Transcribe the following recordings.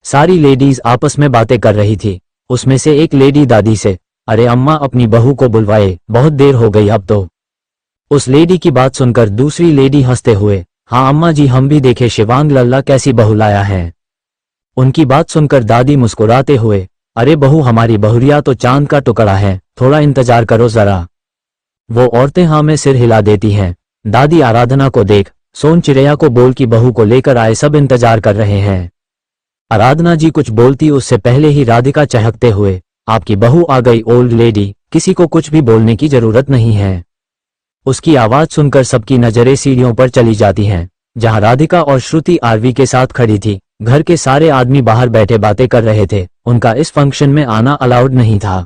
सारी लेडीज आपस में बातें कर रही थी। उसमें से एक लेडी दादी से, अरे अम्मा अपनी बहू को बुलवाए, बहुत देर हो गई अब तो। उस लेडी की बात सुनकर दूसरी लेडी हंसते हुए, हाँ अम्मा जी हम भी देखे शिवांग लल्ला कैसी बहू लाया है। उनकी बात सुनकर दादी मुस्कुराते हुए, अरे बहू हमारी बहुरिया तो चांद का टुकड़ा है, थोड़ा इंतजार करो जरा। वो औरतें हाँ में सिर हिला देती हैं। दादी आराधना को देख सोन चिड़ैया को बोल की बहू को लेकर आए, सब इंतजार कर रहे हैं। आराधना जी कुछ बोलती उससे पहले ही राधिका चहकते हुए, आपकी बहू आ गई ओल्ड लेडी, किसी को कुछ भी बोलने की जरूरत नहीं है। उसकी आवाज सुनकर सबकी नजरें सीढ़ियों पर चली जाती हैं, जहां राधिका और श्रुति आरवी के साथ खड़ी थी। घर के सारे आदमी बाहर बैठे बातें कर रहे थे, उनका इस फंक्शन में आना अलाउड नहीं था।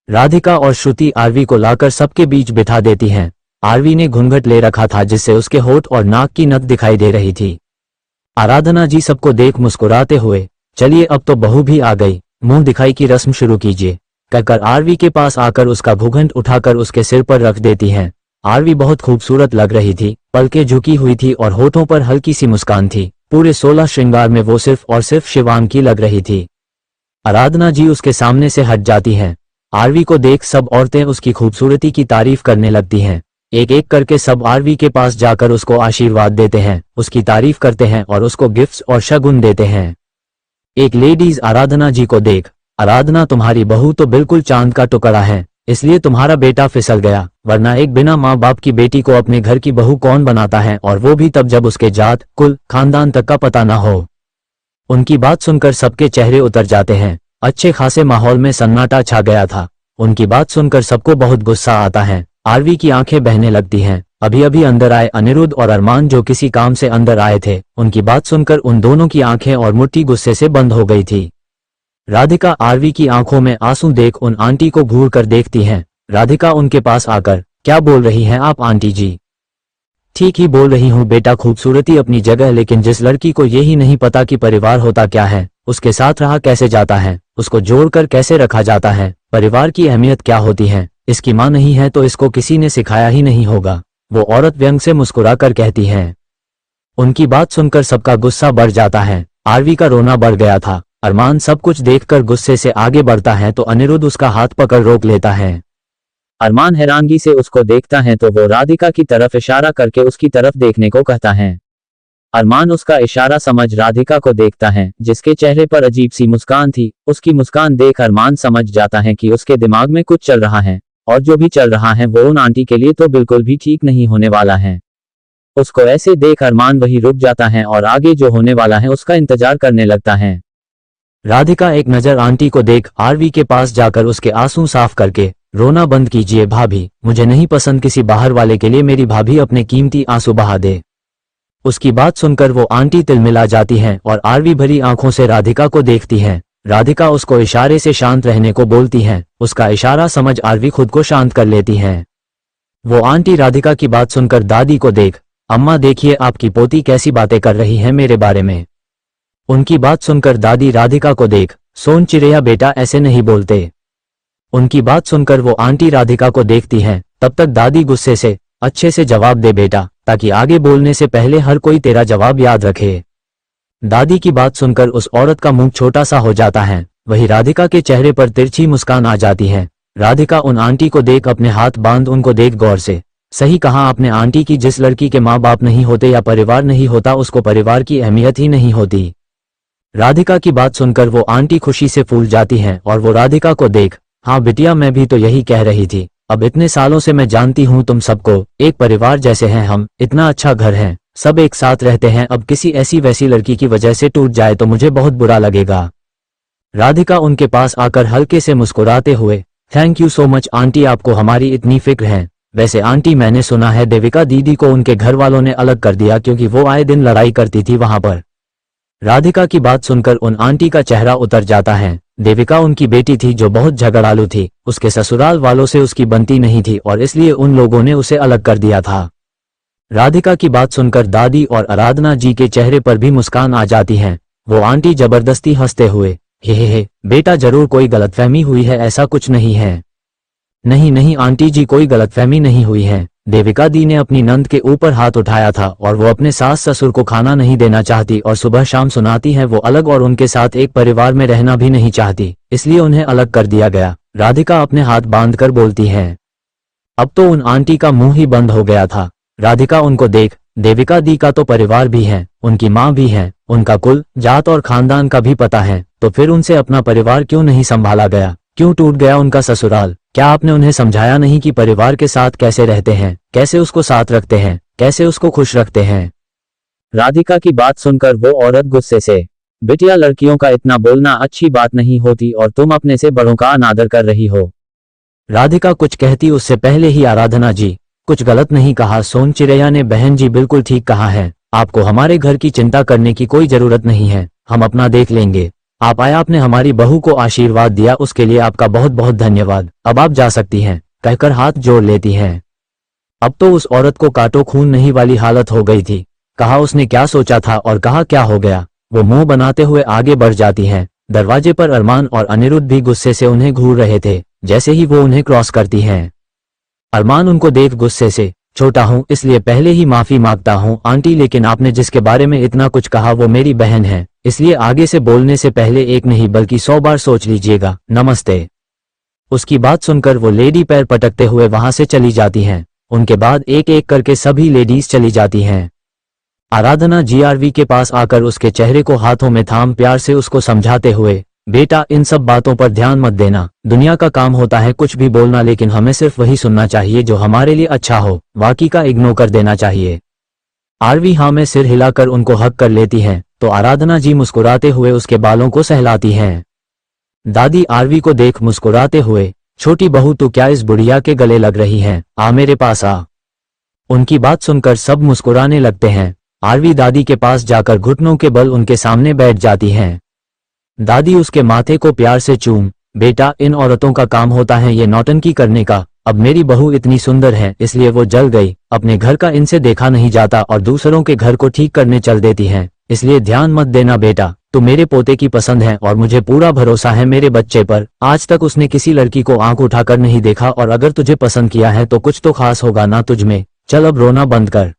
राधिका और श्रुति आरवी को लाकर सबके बीच बिठा देती हैं। आरवी ने घूंघट ले रखा था जिससे उसके होठ और नाक की नक दिखाई दे रही थी। आराधना जी सबको देख मुस्कुराते हुए, चलिए अब तो बहू भी आ गई, मुंह दिखाई की रस्म शुरू कीजिए, कहकर आरवी के पास आकर उसका घूंघट उठाकर उसके सिर पर रख देती हैं। आरवी बहुत खूबसूरत लग रही थी, पलकें झुकी हुई थी और होठों पर हल्की सी मुस्कान थी। पूरे 16 श्रृंगार में वो सिर्फ और सिर्फ शिवांग की लग रही थी। आराधना जी उसके सामने से हट जाती हैं। आरवी को देख सब औरतें उसकी खूबसूरती की तारीफ करने लगती हैं। एक एक करके सब आरवी के पास जाकर उसको आशीर्वाद देते हैं, उसकी तारीफ करते हैं और उसको गिफ्ट्स और शगुन देते हैं। एक लेडीज आराधना जी को देख, आराधना तुम्हारी बहू तो बिल्कुल चांद का टुकड़ा है, इसलिए तुम्हारा बेटा फिसल गया, वरना एक बिना माँ बाप की बेटी को अपने घर की बहू कौन बनाता है, और वो भी तब जब उसके जात कुल खानदान तक का पता ना हो। उनकी बात सुनकर सबके चेहरे उतर जाते हैं। अच्छे खासे माहौल में सन्नाटा छा गया था। उनकी बात सुनकर सबको बहुत गुस्सा आता है। आरवी की आंखें बहने लगती हैं। अभी अभी अंदर आए अनिरुद्ध और अरमान जो किसी काम से अंदर आए थे, उनकी बात सुनकर उन दोनों की आंखें और मुट्ठी गुस्से से बंद हो गई थी। राधिका आरवी की आंखों में आंसू देख उन आंटी को घूर कर देखती हैं। राधिका उनके पास आकर, क्या बोल रही हैं आप आंटी जी? ठीक ही बोल रही हूँ बेटा, खूबसूरती अपनी जगह, लेकिन जिस लड़की को यही नहीं पता कि परिवार होता क्या है, उसके साथ रहा कैसे जाता है, उसको जोड़कर कैसे रखा जाता है, परिवार की अहमियत क्या होती है, इसकी माँ नहीं है तो इसको किसी ने सिखाया ही नहीं होगा, वो औरत व्यंग से मुस्कुरा कर कहती है। उनकी बात सुनकर सबका गुस्सा बढ़ जाता है। आरवी का रोना बढ़ गया था। अरमान सब कुछ देखकर गुस्से से आगे बढ़ता है तो अनिरुद्ध उसका हाथ पकड़ रोक लेता है। अरमान हैरानगी से उसको देखता है तो वो राधिका की तरफ इशारा करके उसकी तरफ देखने को कहता है। अरमान उसका इशारा समझ राधिका को देखता है, जिसके चेहरे पर अजीब सी मुस्कान थी। उसकी मुस्कान देख अरमान समझ जाता है कि उसके दिमाग में कुछ चल रहा है, और जो भी चल रहा है वो उन आंटी के लिए तो बिल्कुल भी ठीक नहीं होने वाला है। उसको ऐसे देख अरमान वहीं रुक जाता है और आगे जो होने वाला है उसका इंतजार करने लगता है। राधिका एक नजर आंटी को देख आरवी के पास जाकर उसके आंसू साफ करके, रोना बंद कीजिए भाभी, मुझे नहीं पसंद किसी बाहर वाले के लिए मेरी भाभी अपने कीमती आंसू बहा दे। उसकी बात सुनकर वो आंटी तिलमिला जाती हैं और आरवी भरी आंखों से राधिका को देखती हैं। राधिका उसको इशारे से शांत रहने को बोलती हैं। उसका इशारा समझ आरवी खुद को शांत कर लेती हैं। वो आंटी राधिका की बात सुनकर दादी को देख, अम्मा देखिए आपकी पोती कैसी बातें कर रही है मेरे बारे में। उनकी बात सुनकर दादी राधिका को देख, सोन चिड़ैया बेटा ऐसे नहीं बोलते। उनकी बात सुनकर वो आंटी राधिका को देखती हैं। तब तक दादी गुस्से से, अच्छे से जवाब दे बेटा, ताकि आगे बोलने से पहले हर कोई तेरा जवाब याद रखे। दादी की बात सुनकर उस औरत का मुंह छोटा सा हो जाता है। वही राधिका के चेहरे पर तिरछी मुस्कान आ जाती है। राधिका उन आंटी को देख अपने हाथ बांध उनको देख गौर से, सही कहा आपने आंटी की, जिस लड़की के माँ बाप नहीं होते या परिवार नहीं होता उसको परिवार की अहमियत ही नहीं होती। राधिका की बात सुनकर वो आंटी खुशी से फूल जाती हैं और वो राधिका को देख, हाँ बिटिया मैं भी तो यही कह रही थी, अब इतने सालों से मैं जानती हूँ तुम सबको, एक परिवार जैसे हैं हम, इतना अच्छा घर है, सब एक साथ रहते हैं, अब किसी ऐसी वैसी लड़की की वजह से टूट जाए तो मुझे बहुत बुरा लगेगा। राधिका उनके पास आकर हल्के से मुस्कुराते हुए, thank you so much aunty, आपको हमारी इतनी फिक्र है। वैसे आंटी मैंने सुना है देविका दीदी को उनके घर वालों ने अलग कर दिया क्योंकि वो आए दिन लड़ाई करती थी वहां पर। राधिका की बात सुनकर उन आंटी का चेहरा उतर जाता है। देविका उनकी बेटी थी जो बहुत झगड़ालू थी, उसके ससुराल वालों से उसकी बनती नहीं थी और इसलिए उन लोगों ने उसे अलग कर दिया था। राधिका की बात सुनकर दादी और आराधना जी के चेहरे पर भी मुस्कान आ जाती है। वो आंटी जबरदस्ती हंसते हुए, हे बेटा जरूर कोई गलतफहमी हुई है, ऐसा कुछ नहीं है। नहीं नहीं आंटी जी कोई गलतफहमी नहीं हुई है, देविका दी ने अपनी नंद के ऊपर हाथ उठाया था और वो अपने सास ससुर को खाना नहीं देना चाहती और सुबह शाम सुनाती है वो अलग और उनके साथ एक परिवार में रहना भी नहीं चाहती, इसलिए उन्हें अलग कर दिया गया। राधिका अपने हाथ बांधकर बोलती है। अब तो उन आंटी का मुंह ही बंद हो गया था। राधिका उनको देख, देविका दी का तो परिवार भी है, उनकी माँ भी है, उनका कुल जात और खानदान का भी पता है, तो फिर उनसे अपना परिवार क्यों नहीं संभाला गया, क्यों टूट गया उनका ससुराल? क्या आपने उन्हें समझाया नहीं कि परिवार के साथ कैसे रहते हैं, कैसे उसको साथ रखते हैं, कैसे उसको खुश रखते हैं? राधिका की बात सुनकर वो औरत गुस्से से, बिटिया लड़कियों का इतना बोलना अच्छी बात नहीं होती और तुम अपने से बड़ों का अनादर कर रही हो। राधिका कुछ कहती उससे पहले ही आराधना जी, कुछ गलत नहीं कहा। सोन चिरैया ने बहन जी बिल्कुल ठीक कहा है, आपको हमारे घर की चिंता करने की कोई जरूरत नहीं है, हम अपना देख लेंगे। आप आया, आपने हमारी बहू को आशीर्वाद दिया, उसके लिए आपका बहुत बहुत धन्यवाद। अब आप जा सकती हैं, कहकर हाथ जोड़ लेती हैं। अब तो उस औरत को काटो खून नहीं वाली हालत हो गई थी। कहा उसने क्या सोचा था और कहा क्या हो गया। वो मुंह बनाते हुए आगे बढ़ जाती हैं। दरवाजे पर अरमान और अनिरुद्ध भी गुस्से से उन्हें घूर रहे थे जैसे ही वो उन्हें क्रॉस करती हैं। अरमान उनको देख गुस्से से, छोटा हूँ इसलिए पहले ही माफी मांगता हूँ आंटी, लेकिन आपने जिसके बारे में इतना कुछ कहा वो मेरी बहन है, इसलिए आगे से बोलने से पहले एक नहीं बल्कि 100 बार सोच लीजिएगा। नमस्ते। उसकी बात सुनकर वो लेडी पैर पटकते हुए वहां से चली जाती हैं। उनके बाद एक एक करके सभी लेडीज चली जाती हैं। आराधना जीआरवी के पास आकर उसके चेहरे को हाथों में थाम प्यार से उसको समझाते हुए, बेटा इन सब बातों पर ध्यान मत देना, दुनिया का काम होता है कुछ भी बोलना, लेकिन हमें सिर्फ वही सुनना चाहिए जो हमारे लिए अच्छा हो, बाकी का इग्नोर कर देना चाहिए। आरवी हाँ में सिर हिलाकर उनको हक कर लेती हैं, तो आराधना जी मुस्कुराते हुए उसके बालों को सहलाती हैं। दादी आरवी को देख मुस्कुराते हुए, छोटी बहू तू क्या इस बुढ़िया के गले लग रही है, आ मेरे पास आ। उनकी बात सुनकर सब मुस्कुराने लगते हैं। आरवी दादी के पास जाकर घुटनों के बल उनके सामने बैठ जाती हैं। दादी उसके माथे को प्यार से चूम, बेटा इन औरतों का काम होता है ये नौटंकी करने का, अब मेरी बहू इतनी सुंदर है इसलिए वो जल गई, अपने घर का इनसे देखा नहीं जाता और दूसरों के घर को ठीक करने चल देती हैं, इसलिए ध्यान मत देना बेटा, तू मेरे पोते की पसंद है और मुझे पूरा भरोसा है मेरे बच्चे पर। आज तक उसने किसी लड़की को आंख उठाकर नहीं देखा और अगर तुझे पसंद किया है तो कुछ तो खास होगा ना तुझ में, चल अब रोना बंद कर।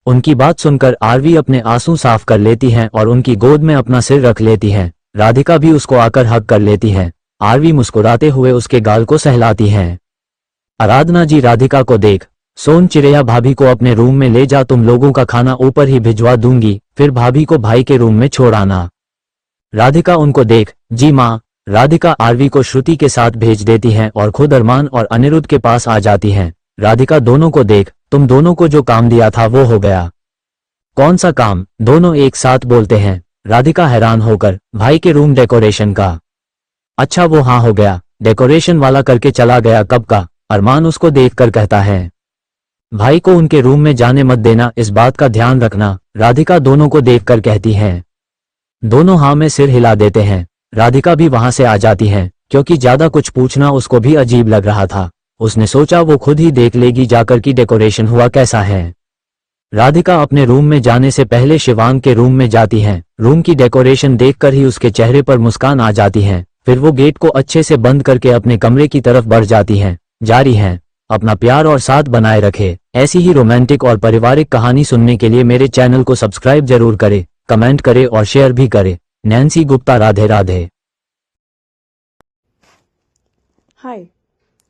उनकी बात सुनकर आरवी अपने आंसू साफ कर लेती हैं और उनकी गोद में अपना सिर रख लेती हैं। राधिका भी उसको आकर हक कर लेती हैं। आरवी मुस्कुराते हुए उसके गाल को सहलाती हैं। आराधना जी राधिका को देख, सोन चिरैया भाभी को अपने रूम में ले जा, तुम लोगों का खाना ऊपर ही भिजवा दूंगी, फिर भाभी को भाई के रूम में छोड़ आना। राधिका उनको देख, जी माँ। राधिका आरवी को श्रुति के साथ भेज देती हैं और खुद अरमान और अनिरुद्ध के पास आ जाती हैं। राधिका दोनों को देख, तुम दोनों को जो काम दिया था वो हो गया। कौन सा काम? दोनों एक साथ बोलते हैं। राधिका हैरान होकर, भाई के रूम डेकोरेशन का। अच्छा वो हाँ हो गया, डेकोरेशन वाला करके चला गया कब का? अरमान उसको देखकर कहता है। भाई को उनके रूम में जाने मत देना, इस बात का ध्यान रखना, राधिका दोनों को देखकर कहती है। दोनों हाँ में सिर हिला देते हैं। राधिका भी वहां से आ जाती है, क्योंकि ज्यादा कुछ पूछना उसको भी अजीब लग रहा था। उसने सोचा वो खुद ही देख लेगी जाकर कि डेकोरेशन हुआ कैसा है। राधिका अपने रूम में जाने से पहले शिवांग के रूम में जाती है। रूम की डेकोरेशन देखकर ही उसके चेहरे पर मुस्कान आ जाती है। फिर वो गेट को अच्छे से बंद करके अपने कमरे की तरफ बढ़ जाती हैं। जारी है, अपना प्यार और साथ बनाए रखे। ऐसी ही रोमांटिक और पारिवारिक कहानी सुनने के लिए मेरे चैनल को सब्सक्राइब जरूर करें, कमेंट करें और शेयर भी करें। नैन्सी गुप्ता, राधे राधे। हाय,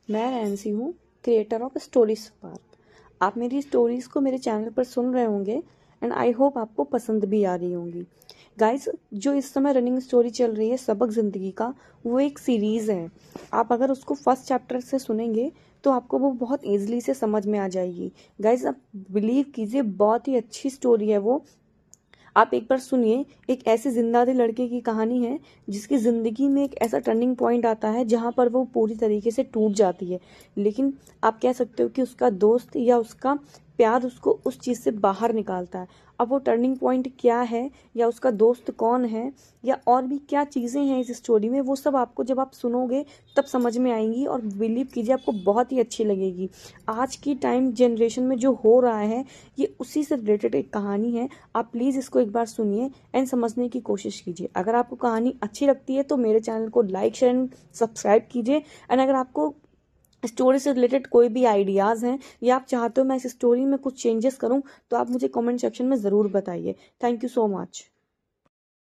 मैं नैन्सी हूँ, क्रिएटर ऑफ स्टोरी स्पार्क। आप मेरी स्टोरीज को मेरे चैनल पर सुन रहे होंगे एंड आई होप आपको पसंद भी आ रही होंगी। गाइस, जो इस समय रनिंग स्टोरी चल रही है सबक ज़िंदगी का, वो एक सीरीज़ है। आप अगर उसको फर्स्ट चैप्टर से सुनेंगे तो आपको वो बहुत ईजिली से समझ में आ जाएगी। गाइस, आप बिलीव कीजिए, बहुत ही अच्छी स्टोरी है वो। आप एक बार सुनिए। एक ऐसे जिंदा दिल लड़के की कहानी है जिसकी ज़िंदगी में एक ऐसा टर्निंग पॉइंट आता है जहाँ पर वो पूरी तरीके से टूट जाती है, लेकिन आप कह सकते हो कि उसका दोस्त या उसका प्यार उसको उस चीज़ से बाहर निकालता है। अब वो टर्निंग पॉइंट क्या है या उसका दोस्त कौन है या और भी क्या चीज़ें हैं इस स्टोरी में, वो सब आपको जब आप सुनोगे तब समझ में आएंगी और बिलीव कीजिए आपको बहुत ही अच्छी लगेगी। आज की टाइम जनरेशन में जो हो रहा है ये उसी से रिलेटेड एक कहानी है। आप प्लीज़ इसको एक बार सुनिए एंड समझने की कोशिश कीजिए। अगर आपको कहानी अच्छी लगती है तो मेरे चैनल को लाइक शेयर एंड सब्सक्राइब कीजिए। एंड अगर आपको स्टोरी से रिलेटेड कोई भी आइडियाज़ हैं या आप चाहते हो मैं इस स्टोरी में कुछ चेंजेस करूं, तो आप मुझे कमेंट सेक्शन में ज़रूर बताइए। Thank you so much.